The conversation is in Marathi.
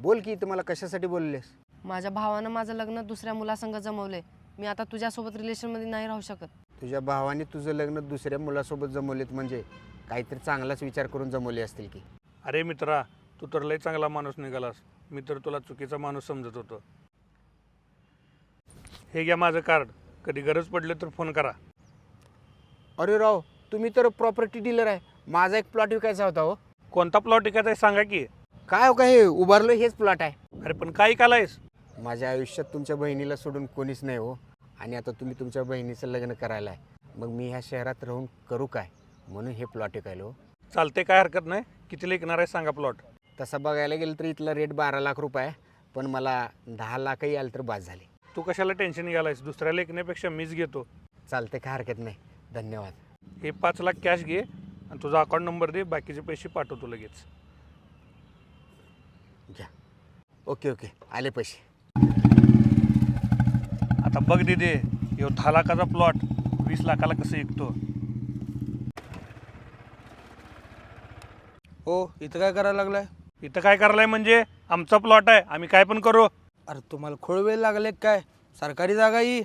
बोल की तुम्हाला कशासाठी बोललेस? माझ्या भावानं माझं लग्न दुसऱ्या मुलासंग जमवले. मी आता तुझ्यासोबत रिलेशनमध्ये नाही राहू शकत. तुझ्या भावाने तुझं लग्न दुसऱ्या मुलासोबत जमवलेत म्हणजे काहीतरी चांगलाच विचार करून जमवले असतील की. अरे मित्रा, तू तर लय चांगला माणूस निघालास. मी तर तुला चुकीचा माणूस समजत होतो. हे घ्या माझं कार्ड, कधी गरज पडली तर फोन करा. अरे राव, तुम्ही तर प्रॉपर्टी डीलर आहे. माझा एक प्लॉट विकायचा होता हो. कोणता प्लॉट विकायचा आहे सांगा की. काय हो काय हे उभारलं हेच प्लॉट आहे. अरे पण काय ऐकायलायस? माझ्या आयुष्यात तुमच्या बहिणीला सोडून कोणीच नाही हो. आणि आता तुम्ही तुमच्या बहिणीचं लग्न करायला आहे. मग मी ह्या शहरात राहून करू काय? म्हणून हे प्लॉट विकायलो. चालते, काय हरकत नाही. कितीला विकणार आहे सांगा प्लॉट. तसं बघायला गेलं तर इथला रेट 12 लाख रुपये आहे. पण मला 10 लाखही आलं तर बास झाले. तू कशाला टेन्शन घ्यायलायस? दुसऱ्याला विकण्यापेक्षा मीच घेतो. चालते, काय हरकत नाही. धन्यवाद. हे 5 लाख कॅश घे आणि तुझा अकाउंट नंबर दे, बाकीचे पैसे पाठवतो लगेच. घ्या. ओके ओके, आले पैसे. आता बघ दिदे, ह्यो 10 लाखाचा प्लॉट 20 लाखाला कसं विकतो. हो, इथं काय करायला लागलाय? इथं काय करायलाय म्हणजे? आमचा प्लॉट आहे, आम्ही काय पण करू. अरे तुम्हाला खोळ वेळ लागले काय? सरकारी जागा ही.